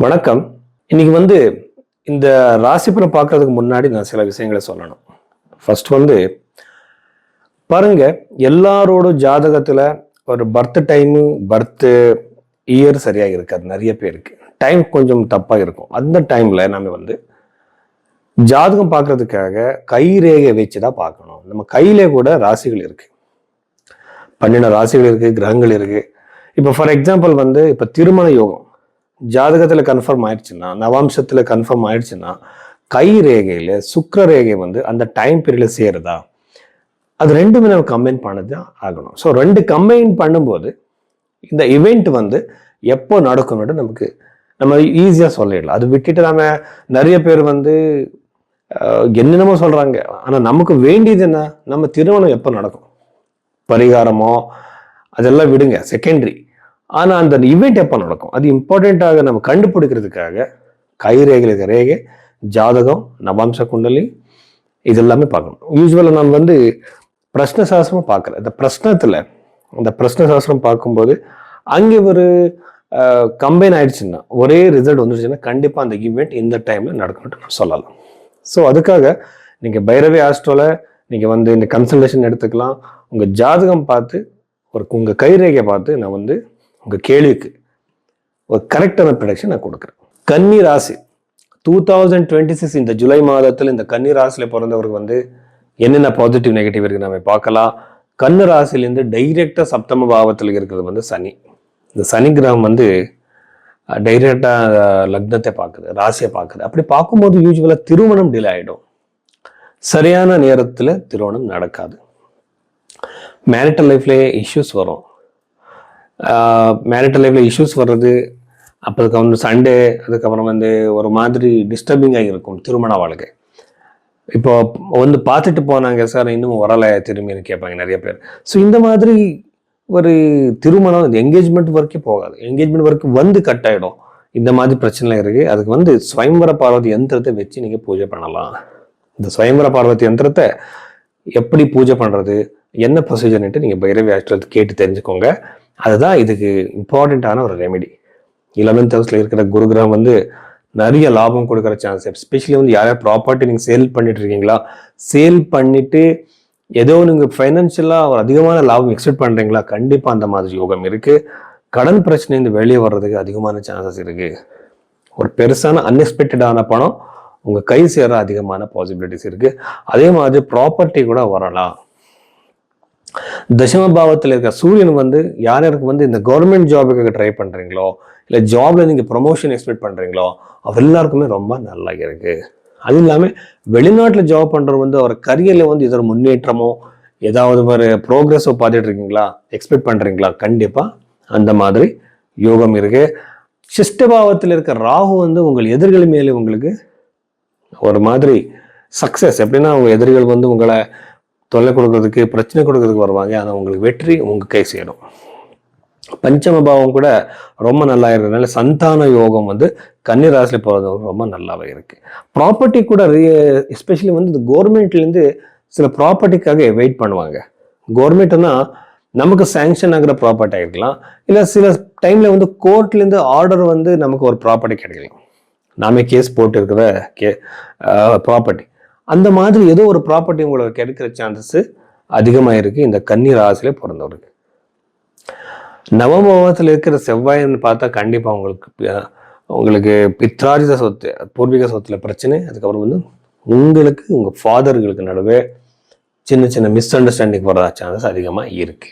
வணக்கம். இன்னைக்கு வந்து இந்த ராசிபலன் பார்க்கறதுக்கு முன்னாடி நான் சில விஷயங்களை சொல்லணும். ஃபர்ஸ்ட் வந்து பாருங்க, எல்லாரோட ஜாதகத்துல ஒரு பர்த் டைமு பர்த் இயர் சரியா இருக்காது. நிறைய பேருக்கு டைம் கொஞ்சம் தப்பா இருக்கும். அந்த டைம்ல நம்ம வந்து ஜாதகம் பார்க்கறதுக்காக கை ரேகை வச்சுதான் பார்க்கணும். நம்ம கையிலே கூட ராசிகள் இருக்கு, 12 ராசிகள் இருக்கு, கிரகங்கள் இருக்கு. இப்போ ஃபார் எக்ஸாம்பிள் வந்து இப்போ திருமண யோகம் ஜாதகத்துல கன்ஃபார்ம் ஆயிடுச்சுன்னா, நவாம்சத்துல கன்ஃபார்ம் ஆயிடுச்சுன்னா, கை ரேகையில சுக்கிர ரேகை வந்து அந்த டைம் பீரியட்ல சேருதா, அது ரெண்டுமே நம்ம கம்பைன் பண்ணது ஆகணும். ஸோ ரெண்டு கம்பைன் பண்ணும்போது இந்த இவெண்ட் வந்து எப்போ நடக்கும்னு நமக்கு நம்ம ஈஸியா சொல்லிடலாம். அது விட்டுட்டு நாம நிறைய பேர் வந்து என்னென்னமோ சொல்றாங்க. ஆனா நமக்கு வேண்டியது என்ன, நம்ம திருமணம் எப்போ நடக்கும், பரிகாரமோ அதெல்லாம் விடுங்க, செகண்டரி. ஆனா அந்த இவெண்ட் எப்போ நடக்கும் அது இம்பார்ட்டண்ட்டாக நம்ம கண்டுபிடிக்கிறதுக்காக கை ரேகை ரேகை, ஜாதகம், நவாம்ச குண்டலி இது எல்லாமே பார்க்கணும். யூஸ்வலாக நான் வந்து பிரஷ்ன சாஸ்திரமும் பார்க்குறேன். அந்த பிரஷ்ன சாஸ்திரம் பார்க்கும்போது அங்கே ஒரு கம்பைன் ஆயிடுச்சுன்னா, ஒரே ரிசல்ட் வந்துருச்சுன்னா கண்டிப்பாக அந்த ஈவெண்ட் இந்த டைம்ல நடக்கணும்னு நான் சொல்லலாம். ஸோ அதுக்காக நீங்க பைரவி ஆஸ்ட்ரோல நீங்க வந்து இந்த கன்சல்டேஷன் எடுத்துக்கலாம். உங்க ஜாதகம் பார்த்து உங்க கைரேகையை பார்த்து நான் வந்து உங்க கேள்விக்கு ஒரு கரெக்டான ப்ரொடக்ஷன் நான் கொடுக்குறேன். கன்னி ராசி 2026 இந்த ஜூலை மாதத்தில் இந்த கன்னி ராசியில பிறந்தவருக்கு வந்து என்னென்ன பாசிட்டிவ் நெகட்டிவ் இருக்கு நம்ம பார்க்கலாம். கன்னி ராசிலேருந்து டைரக்டா சப்தம பாவத்தில் இருக்கிறது வந்து சனி. இந்த சனி கிரகம் வந்து டைரக்டா லக்னத்தை பார்க்குது, ராசியை பார்க்குது. அப்படி பார்க்கும்போது யூஸ்வலா திருமணம் டிலே ஆயிடும், சரியான நேரத்துல திருமணம் நடக்காது, மேரிட்டல் லைஃப்லேயே இஷ்யூஸ் வரும். மேரிட்டல் லைஃப்ல இஷ்யூஸ் வர்றது, அப்போ சண்டே, அதுக்கப்புறம் வந்து ஒரு மாதிரி டிஸ்டர்பிங்காக இருக்கும் திருமண வாழ்க்கை. இப்போ வந்து பார்த்துட்டு போனாங்க சார், இன்னும் வரலை திரும்பின்னு கேட்பாங்க நிறைய பேர். ஸோ இந்த மாதிரி ஒரு திருமணம் என்கேஜ்மெண்ட் வரைக்கும் போகாது, என்கேஜ்மெண்ட் வரைக்கும் வந்து கட் ஆகிடும். இந்த மாதிரி பிரச்சனை இருக்கு. அதுக்கு வந்து ஸ்வயம்வர பார்வதி யந்திரத்தை வச்சு நீங்க பூஜை பண்ணலாம். இந்த ஸ்வயம்வர பார்வதி யந்திரத்தை எப்படி பூஜை பண்றது, என்ன ப்ரொசீஜர்ன்ட்டு நீங்க பைரவி ஆஸ்ட்ரல் கேட்டு தெரிஞ்சுக்கோங்க. அதுதான் இதுக்கு இம்பார்ட்டண்ட்டான ஒரு ரெமெடி. 11th ஹவுஸ்ல இருக்கிற குரு கிரகம் வந்து நிறைய லாபம் கொடுக்குற சான்ஸ். எஸ்பெஷலி வந்து யாரையா ப்ராப்பர்ட்டி நீங்க சேல் பண்ணிட்டு இருக்கீங்களா, சேல் பண்ணிட்டு ஏதோ நீங்க ஃபைனான்சியலா ஒரு அதிகமான லாபம் எக்ஸ்பெக்ட் பண்றீங்களா, கண்டிப்பா அந்த மாதிரி யோகம் இருக்கு. கடன் பிரச்சனை இந்த வெளியே வர்றதுக்கு அதிகமான சான்சஸ் இருக்கு. ஒரு பெருசான அன்எக்ஸ்பெக்டடான பணம் உங்க கை சேர அதிகமான பாசிபிலிட்டிஸ் இருக்கு. அதே மாதிரி ப்ராப்பர்ட்டி கூட வரலாம். தசம பாவத்தில் இருக்க சூரியன் வந்து யாருக்கு வந்து இந்த கவர்மெண்ட் ஜாபுக்கு ட்ரை பண்றீங்களோ, இல்லை ஜாப்ல நீங்க ப்ரொமோஷன் எக்ஸ்பெக்ட் பண்றீங்களோ, அவ எல்லாருக்குமே ரொம்ப நல்லா இருக்கு. அது இல்லாம வெளிநாட்டுல ஜாப் பண்றவங்க வந்து அவர் கரியர்ல வந்து இதோட முன்னேற்றமோ ஏதாவது ஒரு ப்ரோக்ரஸோ பார்த்துட்டு இருக்கீங்களா, எக்ஸ்பெக்ட் பண்றீங்களா, கண்டிப்பா அந்த மாதிரி யோகம் இருக்கு. சிஷ்டபாவத்தில் இருக்க ராகு வந்து உங்கள் எதிரிகள் மேலே உங்களுக்கு ஒரு மாதிரி சக்சஸ், எப்படின்னா உங்க எதிரிகள் வந்து உங்களை தொல்லை கொடுக்கறதுக்கு, பிரச்சனை கொடுக்கறதுக்கு வருவாங்க. ஆனால் உங்களுக்கு வெற்றி உங்க கை சேரும். பஞ்சம பாவம் கூட ரொம்ப நல்லா இருக்கிறதுனால சந்தான யோகம் வந்து கன்னி ராசியில போறவங்க ரொம்ப நல்லாவே இருக்கு. ப்ராப்பர்ட்டி கூட எஸ்பெஷலி வந்து இந்த கவர்மெண்ட்லேருந்து சில ப்ராப்பர்ட்டிக்காக வெயிட் பண்ணுவாங்க. கவர்மெண்ட்னா நமக்கு சேங்ஷன் ஆகிற ப்ராப்பர்ட்டி ஆகிருக்கலாம், இல்லை சில டைம்ல வந்து கோர்ட்லேருந்து ஆர்டர் வந்து நமக்கு ஒரு ப்ராப்பர்ட்டி கிடைக்கலாம், நாமே கேஸ் போட்டு இருக்கிற ப்ராப்பர்ட்டி. அந்த மாதிரி ஏதோ ஒரு ப்ராப்பர்ட்டி உங்களுக்கு கிடைக்கிற சான்சஸ் அதிகமாக இருக்கு இந்த கன்னி ராசியில பிறந்தவருக்கு. நவமபாவத்தில் இருக்கிற செவ்வாய்ன்னு பார்த்தா கண்டிப்பா உங்களுக்கு பித்ராஜித சொத்து, பூர்வீக சொத்துல பிரச்சனை. அதுக்கப்புறம் வந்து உங்களுக்கு உங்க ஃபாதர்களுக்கு நடுவே சின்ன சின்ன மிஸ் அண்டர்ஸ்டாண்டிங் வர சான்சஸ் அதிகமாக இருக்கு.